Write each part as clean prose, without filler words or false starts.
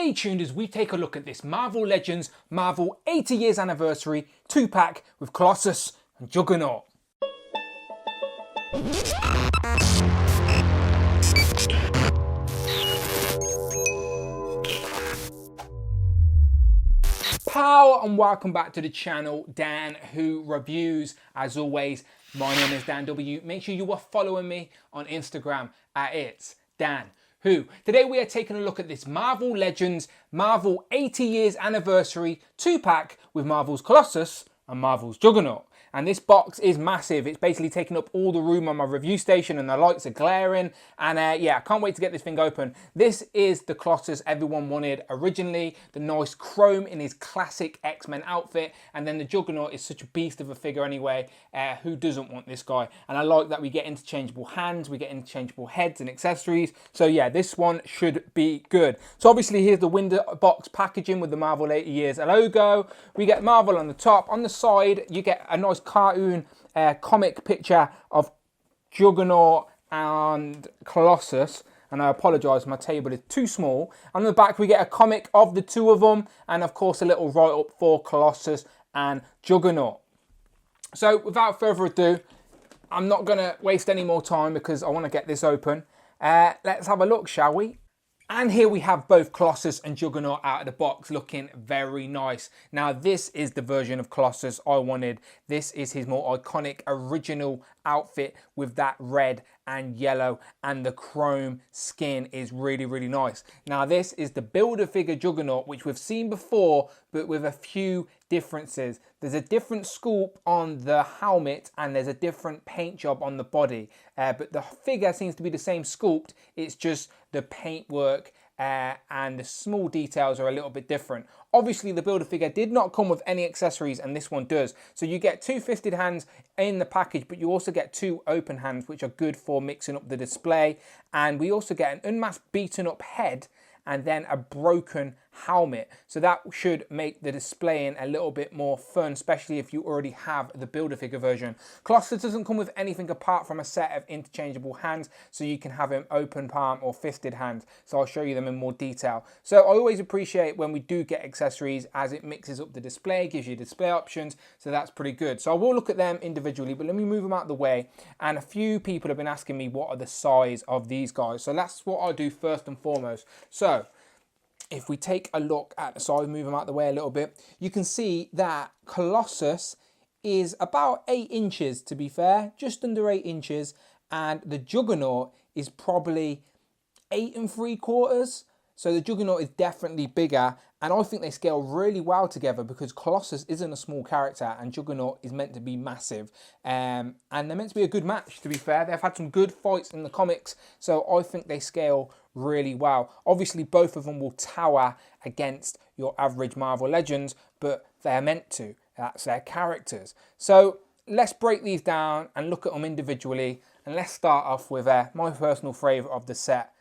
Stay tuned as we take a look at this Marvel Legends Marvel 80 years anniversary 2-pack with Colossus and Juggernaut. Pow and welcome back to the channel, Dan Who Reviews. As always, my name is Dan W. Make sure you are following me on Instagram at It's Dan Who. Today we are taking a look at this Marvel Legends Marvel 80 years anniversary 2-pack with Marvel's Colossus and Marvel's Juggernaut. And this box is massive. It's basically taking up all the room on my review station and the lights are glaring. And yeah, I can't wait to get this thing open. This is the Colossus everyone wanted originally. The nice chrome in his classic X-Men outfit. And then the Juggernaut is such a beast of a figure anyway. Who doesn't want this guy? And I like that we get interchangeable hands, we get interchangeable heads and accessories. So yeah, this one should be good. So obviously here's the window box packaging with the Marvel 80 years logo. We get Marvel on the top. On the side, you get a nice cartoon comic picture of Juggernaut and Colossus, and I apologise, my table is too small. On the back we get a comic of the two of them, and of course a little write-up for Colossus and Juggernaut. So without further ado, I'm not going to waste any more time because I want to get this open. Let's have a look, shall we? And here we have both Colossus and Juggernaut out of the box looking very nice. Now this is the version of Colossus I wanted. This is his more iconic original outfit with that red and yellow, and the chrome skin is really, really nice. Now this is the Build-A-Figure Juggernaut, which we've seen before, but with a few differences. There's a different sculpt on the helmet and there's a different paint job on the body. But the figure seems to be the same sculpt, it's just the paintwork and the small details are a little bit different. Obviously the Build-A-Figure did not come with any accessories and this one does. So you get two fisted hands in the package, but you also get two open hands, which are good for mixing up the display. And we also get an unmasked beaten up head and then a broken helmet. So that should make the displaying a little bit more fun, especially if you already have the Build-A-Figure version. Colossus doesn't come with anything apart from a set of interchangeable hands, so you can have him open palm or fisted hands. So I'll show you them in more detail. So I always appreciate when we do get accessories, as it mixes up the display, gives you display options, so that's pretty good. So I will look at them individually, but let me move them out of the way. And a few people have been asking me what are the size of these guys. So that's what I'll do first and foremost. So if we take a look at the size, move them out of the way a little bit, you can see that Colossus is about 8 inches, to be fair, just under 8 inches, and the Juggernaut is probably 8 3/4. So the Juggernaut is definitely bigger, and I think they scale really well together because Colossus isn't a small character and Juggernaut is meant to be massive. And they're meant to be a good match, to be fair. They've had some good fights in the comics, so I think they scale really well. Obviously, both of them will tower against your average Marvel Legends, but they're meant to. That's their characters. So let's break these down and look at them individually. And let's start off with my personal favourite of the set,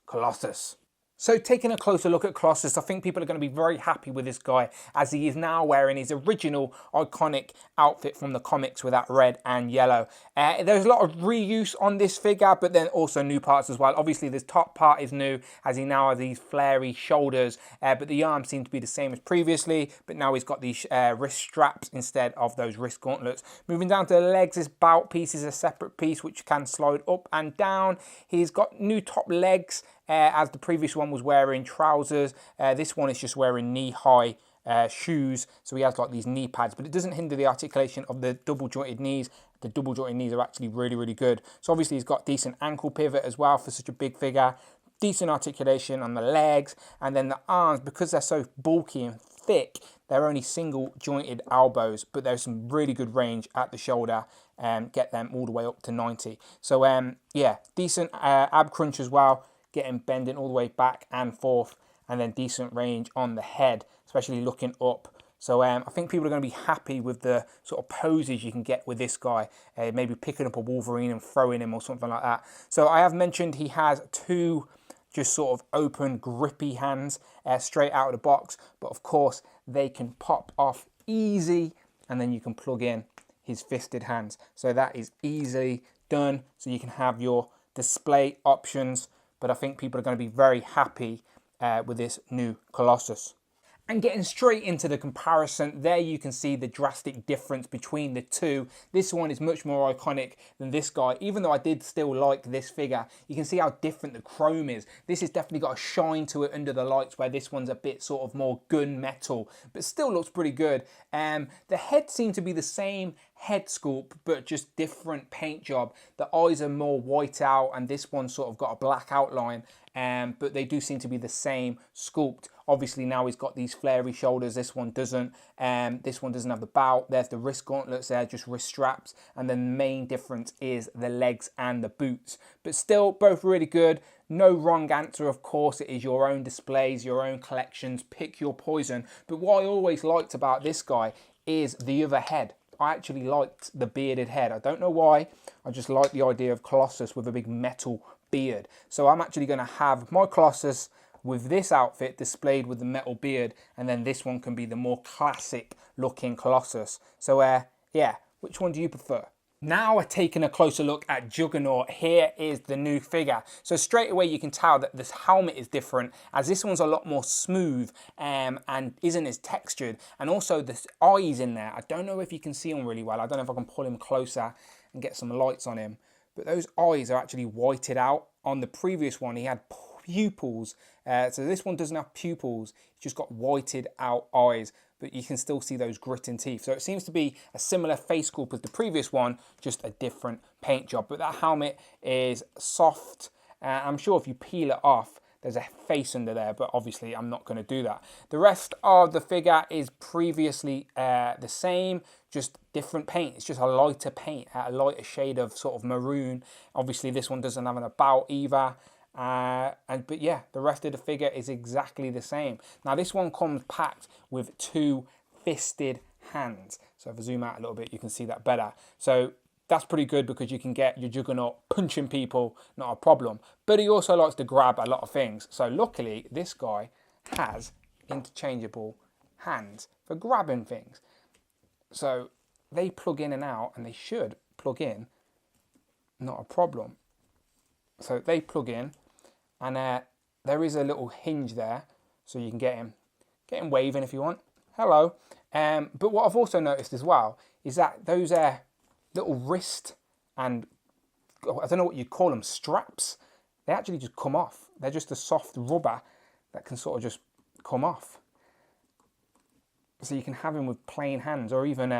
Colossus. So taking a closer look at Colossus, I think people are going to be very happy with this guy as he is now wearing his original iconic outfit from the comics with that red and yellow. There's a lot of reuse on this figure, but then also new parts as well. Obviously this top part is new as he now has these flary shoulders, but the arms seem to be the same as previously, but now he's got these wrist straps instead of those wrist gauntlets. Moving down to the legs, this bout piece is a separate piece which can slide up and down. He's got new top legs, as the previous one was wearing trousers. This one is just wearing knee-high shoes, so he has like these knee pads, but it doesn't hinder the articulation of the double jointed knees. The double jointed knees are actually really, really good. So obviously he's got decent ankle pivot as well for such a big figure, decent articulation on the legs, and then the arms, because they're so bulky and thick, they're only single jointed elbows, but there's some really good range at the shoulder and get them all the way up to 90. So yeah, decent ab crunch as well, getting bending all the way back and forth, and then decent range on the head, especially looking up. So I think people are going to be happy with the sort of poses you can get with this guy, maybe picking up a Wolverine and throwing him or something like that. So I have mentioned he has two just sort of open grippy hands straight out of the box, but of course they can pop off easy, and then you can plug in his fisted hands. So that is easily done, so you can have your display options. But I think people are going to be very happy with this new Colossus. And getting straight into the comparison, there you can see the drastic difference between the two. This one is much more iconic than this guy. Even though I did still like this figure, you can see how different the chrome is. This has definitely got a shine to it under the lights, where this one's a bit sort of more gunmetal, but still looks pretty good. The head seemed to be the same head sculpt, but just different paint job. The eyes are more white out, and this one sort of got a black outline. But they do seem to be the same sculpt. Obviously now he's got these flary shoulders, this one doesn't. This one doesn't have the bout. There's the wrist gauntlets there, just wrist straps. And then the main difference is the legs and the boots. But still, both really good. No wrong answer, of course. It is your own displays, your own collections. Pick your poison. But what I always liked about this guy is the other head. I actually liked the bearded head. I don't know why. I just like the idea of Colossus with a big metal beard. So I'm actually going to have my Colossus with this outfit displayed with the metal beard, and then this one can be the more classic looking Colossus. So yeah, which one do you prefer? Now we're taking a closer look at Juggernaut. Here is the new figure. So straight away you can tell that this helmet is different, as this one's a lot more smooth and isn't as textured. And also the eyes in there, I don't know if you can see them really well. I don't know if I can pull him closer and get some lights on him. But those eyes are actually whited out. On the previous one, he had pupils. So this one doesn't have pupils. It's just got whited out eyes. But you can still see those gritting teeth. So it seems to be a similar face sculpt as the previous one, just a different paint job. But that helmet is soft. I'm sure if you peel it off, there's a face under there, but obviously I'm not going to do that. The rest of the figure is previously the same, just different paint. It's just a lighter paint, a lighter shade of sort of maroon. Obviously this one doesn't have an about either. But yeah, the rest of the figure is exactly the same. Now this one comes packed with two fisted hands. So if I zoom out a little bit, you can see that better. So that's pretty good because you can get your Juggernaut punching people, not a problem. But he also likes to grab a lot of things. So luckily, this guy has interchangeable hands for grabbing things. So they plug in and out, and they should plug in, not a problem. So they plug in, and there is a little hinge there, so you can get him waving if you want. Hello. But what I've also noticed as well is that those little wrist and, I don't know what you call them, straps, they actually just come off. They're just a soft rubber that can sort of just come off. So you can have them with plain hands, or even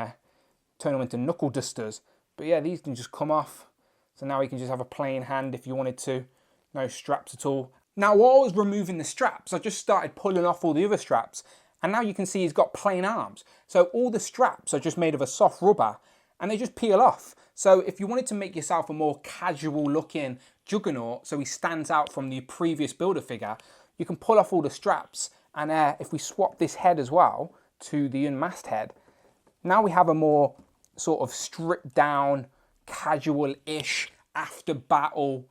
turn them into knuckle dusters. But yeah, these can just come off. So now you can just have a plain hand if you wanted to. No straps at all. Now while I was removing the straps, I just started pulling off all the other straps. And now you can see he's got plain arms. So all the straps are just made of a soft rubber, and they just peel off. So if you wanted to make yourself a more casual looking Juggernaut, so he stands out from the previous builder figure, you can pull off all the straps. And if we swap this head as well to the unmasked head, now we have a more sort of stripped down, casual-ish, after battle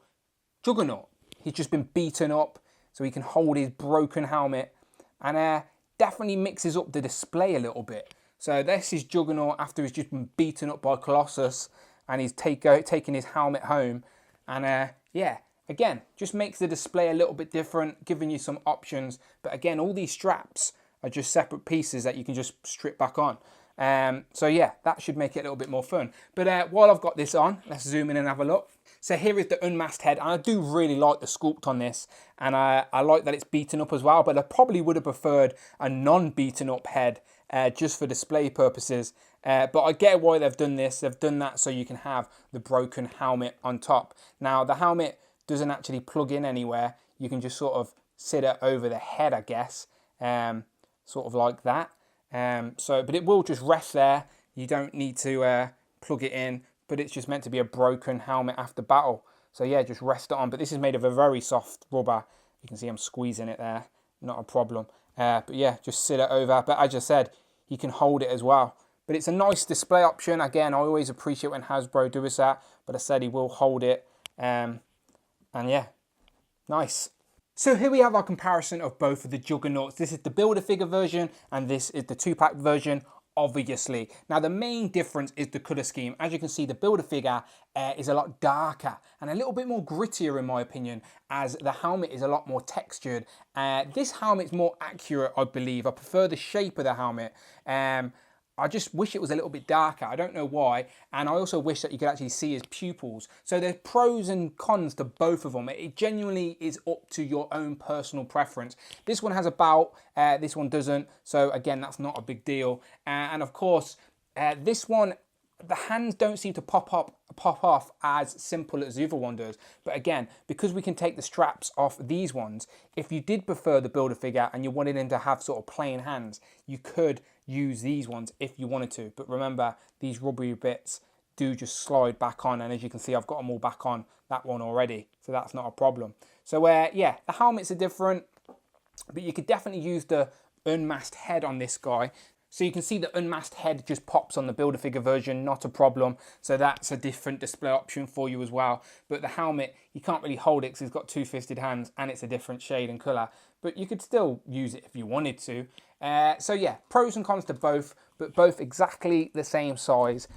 Juggernaut. He's just been beaten up, so he can hold his broken helmet, and definitely mixes up the display a little bit. So this is Juggernaut after he's just been beaten up by Colossus, and he's taking his helmet home. And yeah, again, just makes the display a little bit different, giving you some options. But again, all these straps are just separate pieces that you can just strip back on. So yeah, that should make it a little bit more fun. But while I've got this on, let's zoom in and have a look. So here is the unmasked head, and I do really like the sculpt on this, and I like that it's beaten up as well, but I probably would have preferred a non-beaten up head just for display purposes. But I get why they've done this. They've done that so you can have the broken helmet on top. Now the helmet doesn't actually plug in anywhere. You can just sort of sit it over the head, I guess, sort of like that. But it will just rest there. You don't need to plug it in, but it's just meant to be a broken helmet after battle. So yeah, just rest it on. But this is made of a very soft rubber. You can see I'm squeezing it there, not a problem. But yeah, just sit it over. But as I said, you can hold it as well. But it's a nice display option. Again, I always appreciate when Hasbro does that, but I said he will hold it. And yeah, nice. So here we have our comparison of both of the Juggernauts. This is the builder figure version, and this is the 2-pack version. obviously. Now the main difference is the colour scheme. As you can see, the Build-A-Figure is a lot darker and a little bit more grittier in my opinion, as the helmet is a lot more textured. This helmet's more accurate, I believe. I prefer the shape of the helmet. I just wish it was a little bit darker. I don't know why. And I also wish that you could actually see his pupils. So there's pros and cons to both of them. It genuinely is up to your own personal preference. This one has a bout, this one doesn't. So again, that's not a big deal. And of course, this one, the hands don't seem to pop off as simple as the other one does. But again, because we can take the straps off these ones, if you did prefer the Build-A-Figure and you wanted him to have sort of plain hands, you could use these ones if you wanted to. But remember, these rubbery bits do just slide back on, and as you can see, I've got them all back on that one already, so that's not a problem. So yeah, the helmets are different, but you could definitely use the unmasked head on this guy. So you can see the unmasked head just pops on the Build-A-Figure version, not a problem. So that's a different display option for you as well. But the helmet, you can't really hold it because it's got two-fisted hands and it's a different shade and colour. But you could still use it if you wanted to. So yeah, pros and cons to both, but both exactly the same size.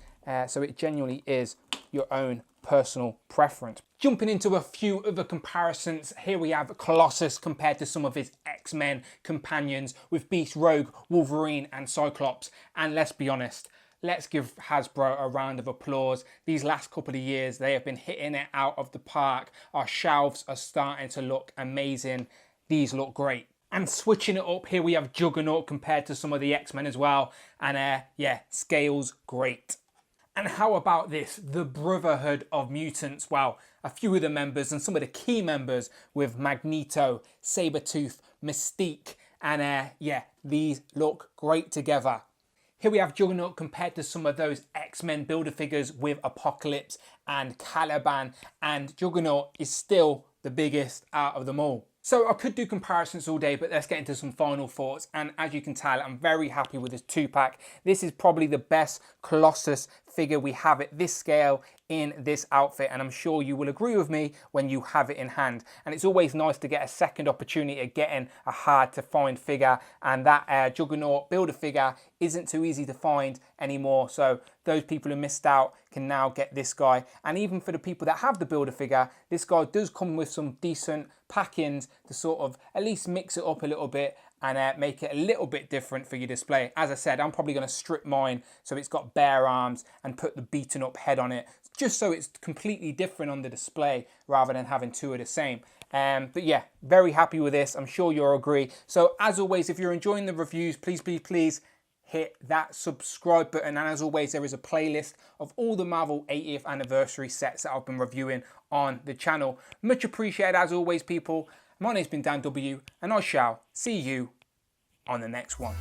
So it genuinely is your own personal preference. Jumping into a few other comparisons, here we have Colossus compared to some of his X-Men companions with Beast, Rogue, Wolverine and Cyclops. And let's be honest, let's give Hasbro a round of applause. These last couple of years, they have been hitting it out of the park. Our shelves are starting to look amazing. These look great. And switching it up, here we have Juggernaut compared to some of the X-Men as well. And yeah, scales great. And how about this? The Brotherhood of Mutants. Well, a few of the members and some of the key members with Magneto, Sabretooth, Mystique. And yeah, these look great together. Here we have Juggernaut compared to some of those X-Men Build-A-Figures with Apocalypse and Caliban. And Juggernaut is still the biggest out of them all. So I could do comparisons all day, but let's get into some final thoughts. And as you can tell, I'm very happy with this 2-pack. This is probably the best Colossus figure we have at this scale in this outfit, and I'm sure you will agree with me when you have it in hand. And it's always nice to get a second opportunity at getting a hard to find figure, and that Juggernaut Build-A-Figure isn't too easy to find anymore. So those people who missed out can now get this guy. And even for the people that have the Build-A-Figure, this guy does come with some decent pack-ins to sort of at least mix it up a little bit and make it a little bit different for your display. As I said, I'm probably going to strip mine so it's got bare arms and put the beaten up head on it, just so it's completely different on the display rather than having two of the same. But yeah, very happy with this. I'm sure you'll agree. So as always, if you're enjoying the reviews, please hit that subscribe button. And as always, there is a playlist of all the Marvel 80th anniversary sets that I've been reviewing on the channel. Much appreciated as always, people. My name's been Dan W, and I shall see you on the next one.